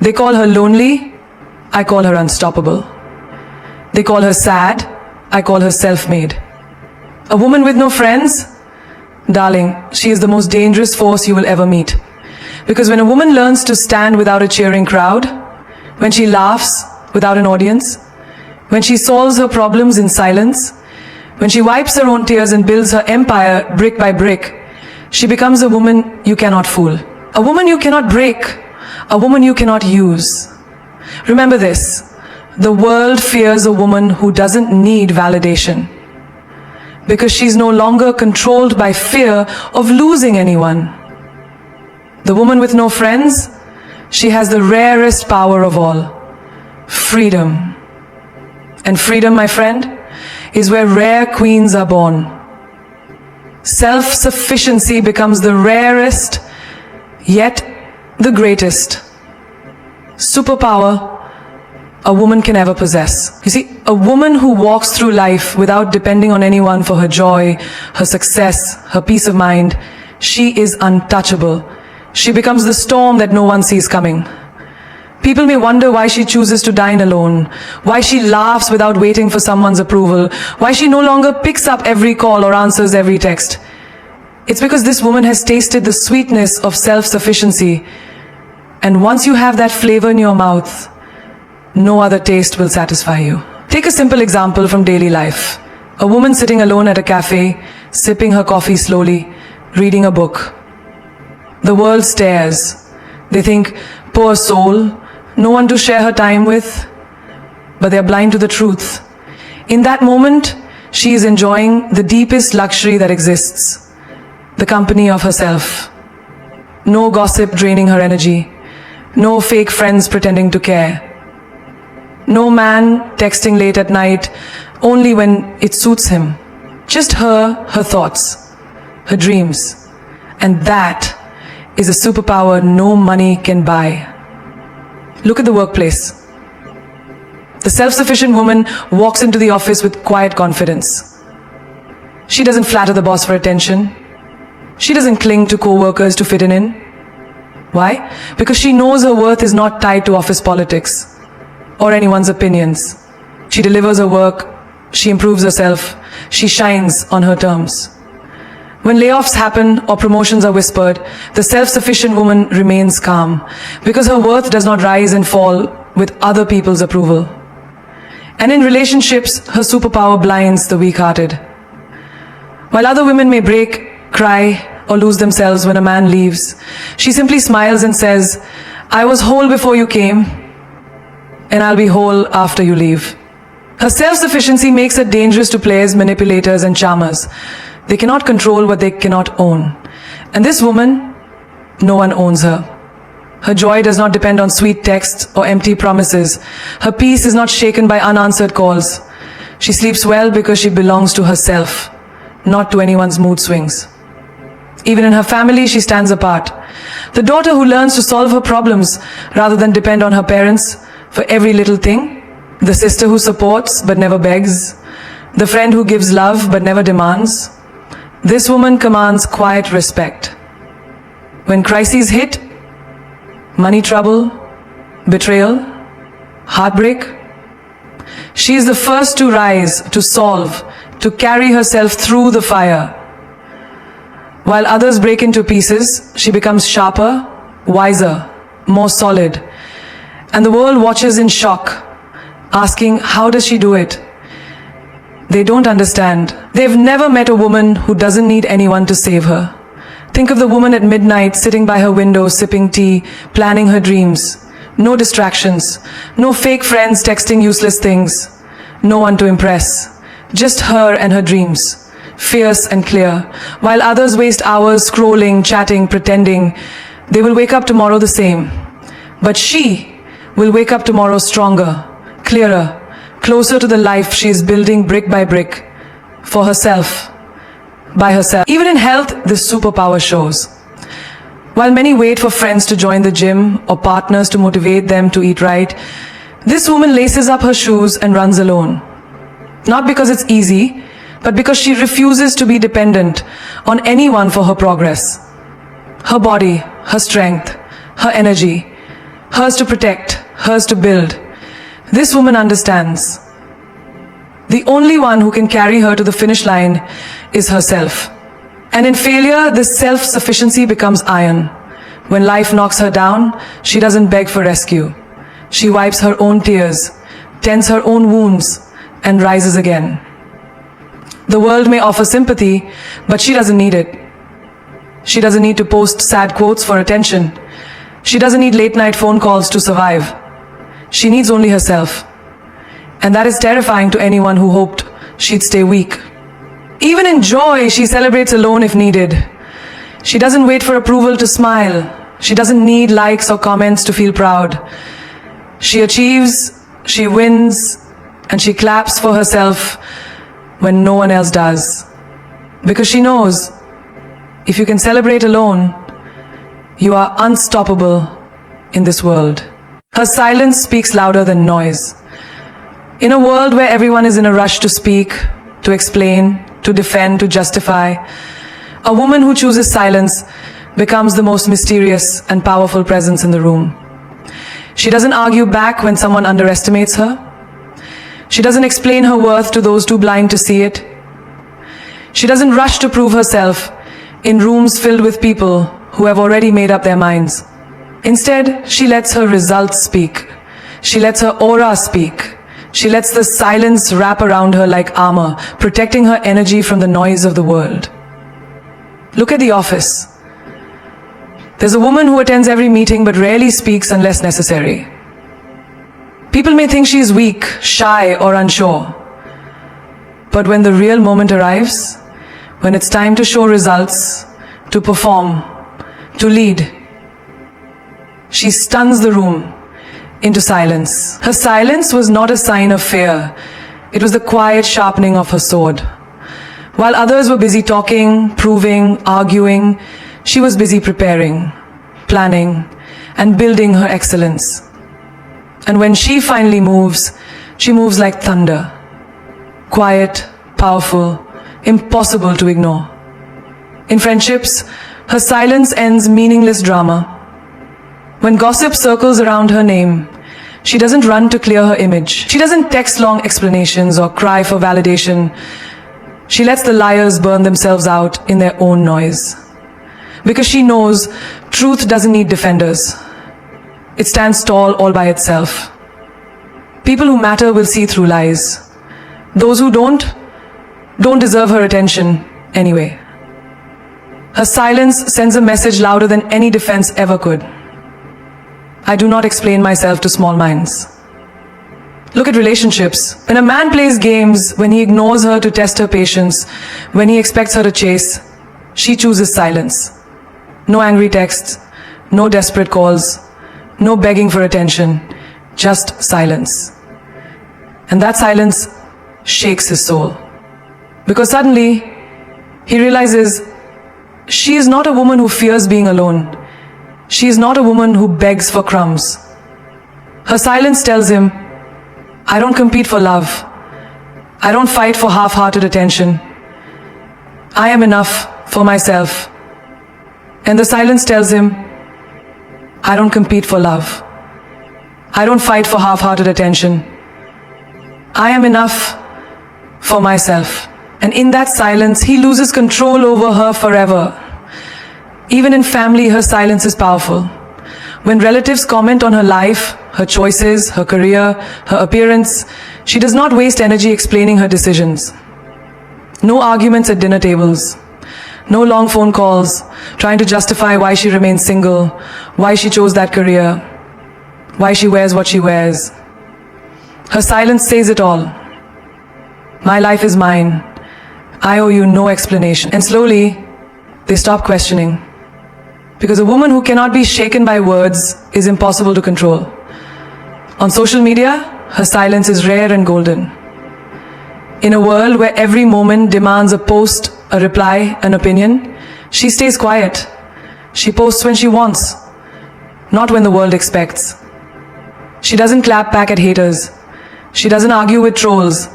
They call her lonely, I call her unstoppable. They call her sad, I call her self-made. A woman with no friends? Darling, she is the most dangerous force you will ever meet. Because when a woman learns to stand without a cheering crowd, when she laughs without an audience, when she solves her problems in silence, when she wipes her own tears and builds her empire brick by brick, she becomes a woman you cannot fool. A woman you cannot break. A woman you cannot use. Remember this, the world fears a woman who doesn't need validation, because she's no longer controlled by fear of losing anyone. The woman with no friends, she has the rarest power of all, freedom. And freedom, my friend, is where rare queens are born. Self-sufficiency becomes the rarest, yet the greatest superpower a woman can ever possess. You see, a woman who walks through life without depending on anyone for her joy, her success, her peace of mind, she is untouchable. She becomes the storm that no one sees coming. People may wonder why she chooses to dine alone, why she laughs without waiting for someone's approval, why she no longer picks up every call or answers every text. It's because this woman has tasted the sweetness of self-sufficiency, and once you have that flavor in your mouth, no other taste will satisfy you. Take a simple example from daily life. A woman sitting alone at a cafe, sipping her coffee slowly, reading a book. The world stares. They think, poor soul, no one to share her time with, but they are blind to the truth. In that moment, she is enjoying the deepest luxury that exists, the company of herself. No gossip draining her energy, no fake friends pretending to care. No man texting late at night only when it suits him. Just her thoughts, her dreams. And that is a superpower no money can buy. Look at the workplace. The self-sufficient woman walks into the office with quiet confidence. She doesn't flatter the boss for attention. She doesn't cling to co-workers to fit in. Why? Because she knows her worth is not tied to office politics or anyone's opinions. She delivers her work, she improves herself, she shines on her terms. When layoffs happen or promotions are whispered, the self-sufficient woman remains calm, because her worth does not rise and fall with other people's approval. And in relationships, her superpower blinds the weak-hearted. While other women may break, cry, or lose themselves when a man leaves, she simply smiles and says, I was whole before you came, and I'll be whole after you leave. Her self-sufficiency makes her dangerous to players, manipulators, and charmers. They cannot control what they cannot own. And this woman, no one owns her. Her joy does not depend on sweet texts or empty promises. Her peace is not shaken by unanswered calls. She sleeps well because she belongs to herself, not to anyone's mood swings. Even in her family, she stands apart. The daughter who learns to solve her problems rather than depend on her parents for every little thing. The sister who supports but never begs. The friend who gives love but never demands. This woman commands quiet respect. When crises hit, money trouble, betrayal, heartbreak, she is the first to rise, to solve, to carry herself through the fire. While others break into pieces, she becomes sharper, wiser, more solid. And the world watches in shock, asking, how does she do it? They don't understand. They've never met a woman who doesn't need anyone to save her. Think of the woman at midnight sitting by her window, sipping tea, planning her dreams. No distractions, no fake friends texting useless things, no one to impress. Just her and her dreams, fierce and clear. While others waste hours scrolling, chatting, pretending, they will wake up tomorrow the same. But she will wake up tomorrow stronger, clearer, closer to the life she is building brick by brick, for herself, by herself. Even in health, this superpower shows. While many wait for friends to join the gym or partners to motivate them to eat right, this woman laces up her shoes and runs alone. Not because it's easy, but because she refuses to be dependent on anyone for her progress. Her body, her strength, her energy, hers to protect, hers to build. This woman understands. The only one who can carry her to the finish line is herself. And in failure, this self-sufficiency becomes iron. When life knocks her down, she doesn't beg for rescue. She wipes her own tears, tends her own wounds, and rises again. The world may offer sympathy, but she doesn't need it. She doesn't need to post sad quotes for attention. She doesn't need late-night phone calls to survive. She needs only herself. And that is terrifying to anyone who hoped she'd stay weak. Even in joy, she celebrates alone if needed. She doesn't wait for approval to smile. She doesn't need likes or comments to feel proud. She achieves, she wins, and she claps for herself when no one else does. Because she knows, if you can celebrate alone, you are unstoppable in this world. Her silence speaks louder than noise. In a world where everyone is in a rush to speak, to explain, to defend, to justify, a woman who chooses silence becomes the most mysterious and powerful presence in the room. She doesn't argue back when someone underestimates her. She doesn't explain her worth to those too blind to see it. She doesn't rush to prove herself in rooms filled with people who have already made up their minds. Instead, she lets her results speak. She lets her aura speak. She lets the silence wrap around her like armor, protecting her energy from the noise of the world. Look at the office. There's a woman who attends every meeting but rarely speaks unless necessary. People may think she is weak, shy, or unsure. But when the real moment arrives, when it's time to show results, to perform, to lead, she stuns the room into silence. Her silence was not a sign of fear. It was the quiet sharpening of her sword. While others were busy talking, proving, arguing, she was busy preparing, planning, and building her excellence. And when she finally moves, she moves like thunder. Quiet, powerful, impossible to ignore. In friendships, her silence ends meaningless drama. When gossip circles around her name, she doesn't run to clear her image. She doesn't text long explanations or cry for validation. She lets the liars burn themselves out in their own noise. Because she knows truth doesn't need defenders. It stands tall all by itself. People who matter will see through lies. Those who don't deserve her attention anyway. Her silence sends a message louder than any defense ever could. I do not explain myself to small minds. Look at relationships. When a man plays games, when he ignores her to test her patience, when he expects her to chase, she chooses silence. No angry texts, no desperate calls, no begging for attention, just silence. And that silence shakes his soul. Because suddenly, he realizes she is not a woman who fears being alone. She is not a woman who begs for crumbs. Her silence tells him, I don't compete for love. I don't fight for half-hearted attention. I am enough for myself. And the silence tells him, I don't compete for love. I don't fight for half-hearted attention. I am enough for myself. And in that silence, he loses control over her forever. Even in family, her silence is powerful. When relatives comment on her life, her choices, her career, her appearance, she does not waste energy explaining her decisions. No arguments at dinner tables. No long phone calls, trying to justify why she remains single, why she chose that career, why she wears what she wears. Her silence says it all. My life is mine. I owe you no explanation. And slowly, they stop questioning. Because a woman who cannot be shaken by words is impossible to control. On social media, her silence is rare and golden. In a world where every moment demands a post, a reply, an opinion, she stays quiet. She posts when she wants, not when the world expects. She doesn't clap back at haters. She doesn't argue with trolls.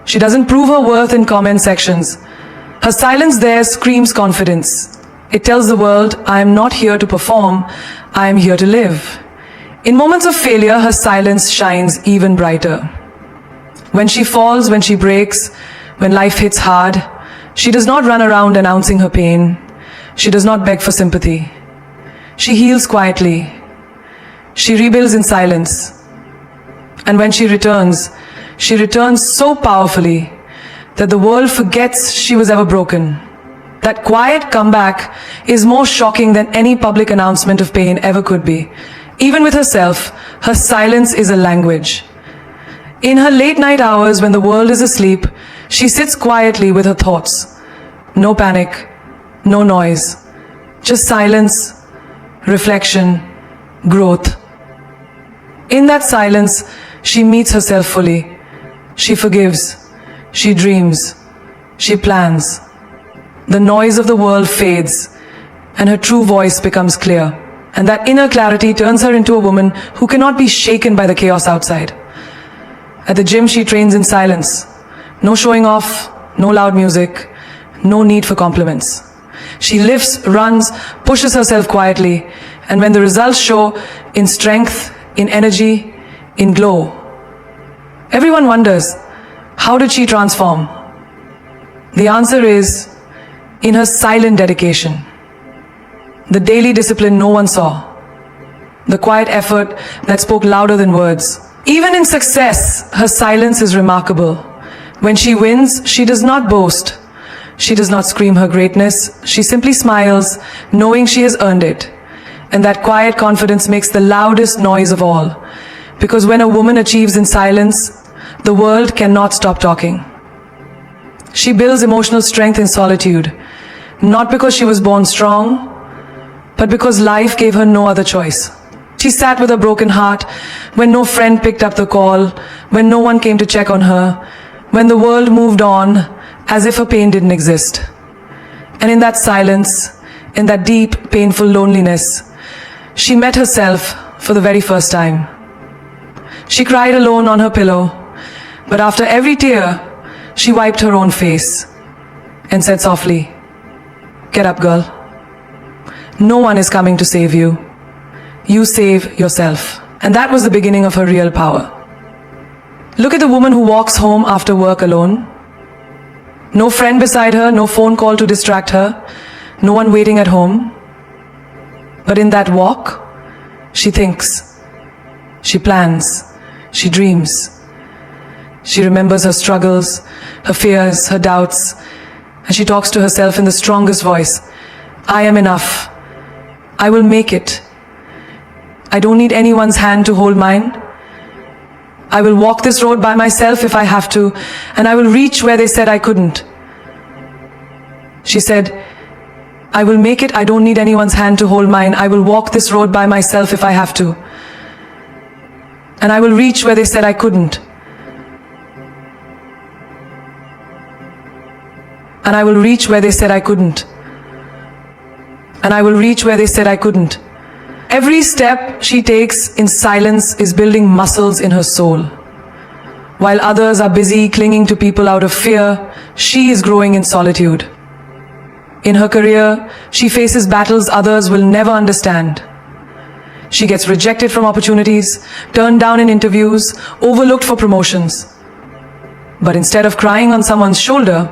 She doesn't prove her worth in comment sections. Her silence there screams confidence. It tells the world, I am not here to perform, I am here to live. In moments of failure, her silence shines even brighter. When she falls, when she breaks, when life hits hard, she does not run around announcing her pain. She does not beg for sympathy. She heals quietly. She rebuilds in silence. And when she returns so powerfully that the world forgets she was ever broken. That quiet comeback is more shocking than any public announcement of pain ever could be. Even with herself, her silence is a language. In her late night hours when the world is asleep, she sits quietly with her thoughts. No panic, no noise, just silence, reflection, growth. In that silence, she meets herself fully. She forgives, she dreams, she plans. The noise of the world fades, and her true voice becomes clear. And that inner clarity turns her into a woman who cannot be shaken by the chaos outside. At the gym, she trains in silence. No showing off, no loud music, no need for compliments. She lifts, runs, pushes herself quietly, and when the results show in strength, in energy, in glow, everyone wonders, how did she transform? The answer is in her silent dedication. The daily discipline no one saw. The quiet effort that spoke louder than words. Even in success, her silence is remarkable. When she wins, she does not boast. She does not scream her greatness. She simply smiles, knowing she has earned it. And that quiet confidence makes the loudest noise of all. Because when a woman achieves in silence, the world cannot stop talking. She builds emotional strength in solitude, not because she was born strong, but because life gave her no other choice. She sat with a broken heart when no friend picked up the call, when no one came to check on her, when the world moved on as if her pain didn't exist. And in that silence, in that deep, painful loneliness, she met herself for the very first time. She cried alone on her pillow, but after every tear, she wiped her own face and said softly, "Get up, girl. No one is coming to save you. You save yourself." And that was the beginning of her real power. Look at the woman who walks home after work alone. No friend beside her, no phone call to distract her, no one waiting at home. But in that walk, she thinks, she plans, she dreams. She remembers her struggles, her fears, her doubts, and she talks to herself in the strongest voice. I am enough. I will make it. I don't need anyone's hand to hold mine. I will walk this road by myself if I have to, and I will reach where they said I couldn't. She said, I will make it. I don't need anyone's hand to hold mine. I will walk this road by myself if I have to, and I will reach where they said I couldn't. And I will reach where they said I couldn't. And I will reach where they said I couldn't. Every step she takes in silence is building muscles in her soul. While others are busy clinging to people out of fear, she is growing in solitude. In her career, she faces battles others will never understand. She gets rejected from opportunities, turned down in interviews, overlooked for promotions. But instead of crying on someone's shoulder,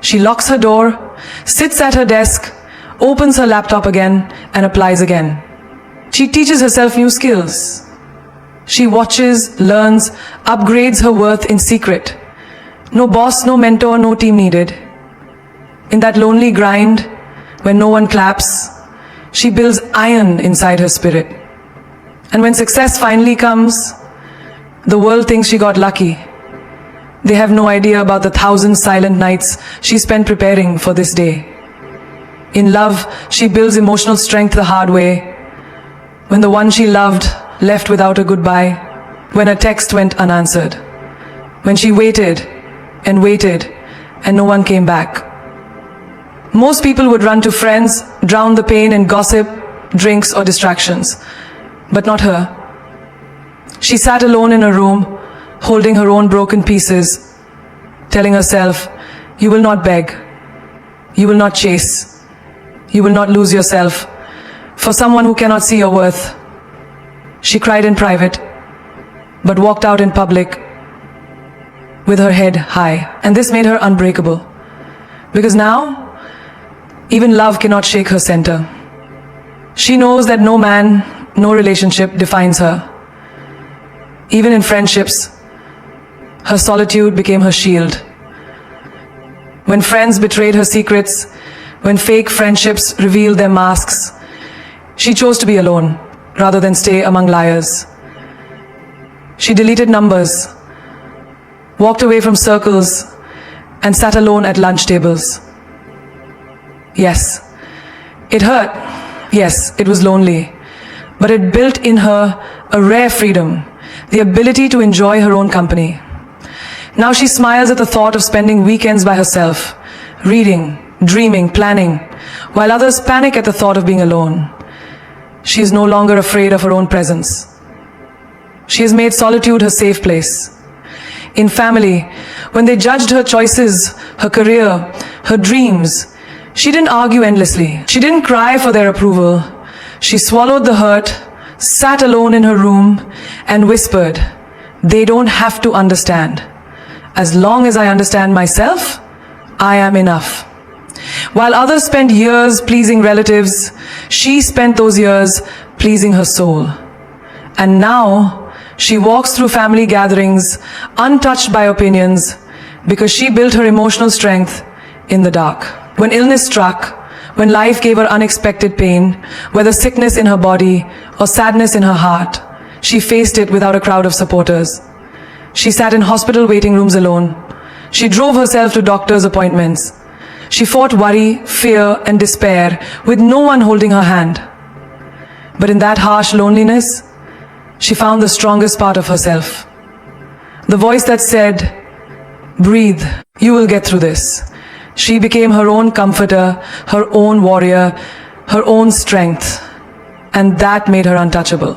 she locks her door, sits at her desk, opens her laptop again, and applies again. She teaches herself new skills. She watches, learns, upgrades her worth in secret. No boss, no mentor, no team needed. In that lonely grind, when no one claps, she builds iron inside her spirit. And when success finally comes, the world thinks she got lucky. They have no idea about the 1,000 silent nights she spent preparing for this day. In love, she builds emotional strength the hard way. When the one she loved left without a goodbye, when a text went unanswered, when she waited and no one came back. Most people would run to friends, drown the pain in gossip, drinks or distractions. But not her. She sat alone in a room, holding her own broken pieces, telling herself, you will not beg, you will not chase, you will not lose yourself for someone who cannot see your worth. She cried in private, but walked out in public with her head high. And this made her unbreakable. Because now, even love cannot shake her center. She knows that no man, no relationship defines her. Even in friendships, her solitude became her shield. When friends betrayed her secrets, when fake friendships revealed their masks, she chose to be alone rather than stay among liars. She deleted numbers, walked away from circles, and sat alone at lunch tables. Yes, it hurt. Yes, it was lonely. But it built in her a rare freedom, the ability to enjoy her own company. Now she smiles at the thought of spending weekends by herself, reading, dreaming, planning, while others panic at the thought of being alone. She is no longer afraid of her own presence. She has made solitude her safe place. In family, when they judged her choices, her career, her dreams, she didn't argue endlessly. She didn't cry for their approval. She swallowed the hurt, sat alone in her room, and whispered, "They don't have to understand. As long as I understand myself, I am enough." While others spent years pleasing relatives, she spent those years pleasing her soul. And now, she walks through family gatherings, untouched by opinions, because she built her emotional strength in the dark. When illness struck, when life gave her unexpected pain, whether sickness in her body or sadness in her heart, she faced it without a crowd of supporters. She sat in hospital waiting rooms alone. She drove herself to doctor's appointments. She fought worry, fear, and despair with no one holding her hand. But in that harsh loneliness, she found the strongest part of herself. The voice that said, "Breathe, you will get through this." She became her own comforter, her own warrior, her own strength, and that made her untouchable.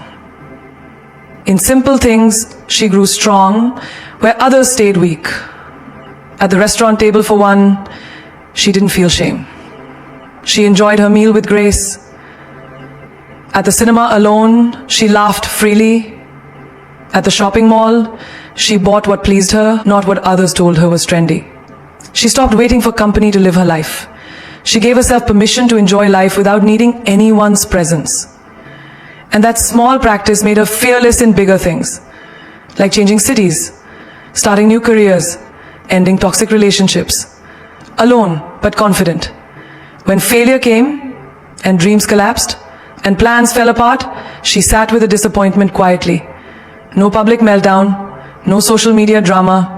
In simple things, she grew strong where others stayed weak. At the restaurant table for one, she didn't feel shame. She enjoyed her meal with grace. At the cinema alone, she laughed freely. At the shopping mall, she bought what pleased her, not what others told her was trendy. She stopped waiting for company to live her life. She gave herself permission to enjoy life without needing anyone's presence. And that small practice made her fearless in bigger things, like changing cities, starting new careers, ending toxic relationships. Alone, but confident. When failure came, and dreams collapsed, and plans fell apart, she sat with the disappointment quietly. No public meltdown, no social media drama.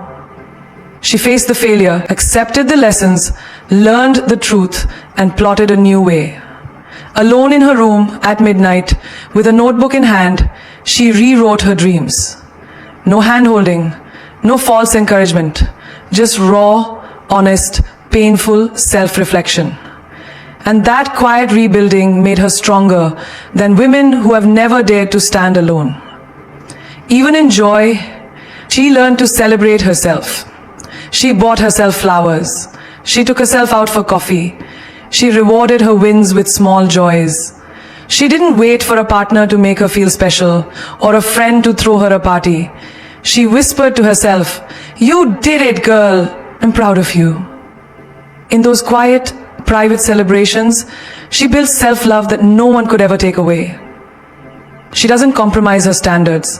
She faced the failure, accepted the lessons, learned the truth, and plotted a new way. Alone in her room at midnight, with a notebook in hand, she rewrote her dreams. No hand-holding, no false encouragement, just raw, honest, painful self-reflection. And that quiet rebuilding made her stronger than women who have never dared to stand alone. Even in joy, she learned to celebrate herself. She bought herself flowers. She took herself out for coffee. She rewarded her wins with small joys. She didn't wait for a partner to make her feel special or a friend to throw her a party. She whispered to herself, "You did it, girl. I'm proud of you." In those quiet, private celebrations, she built self-love that no one could ever take away. She doesn't compromise her standards.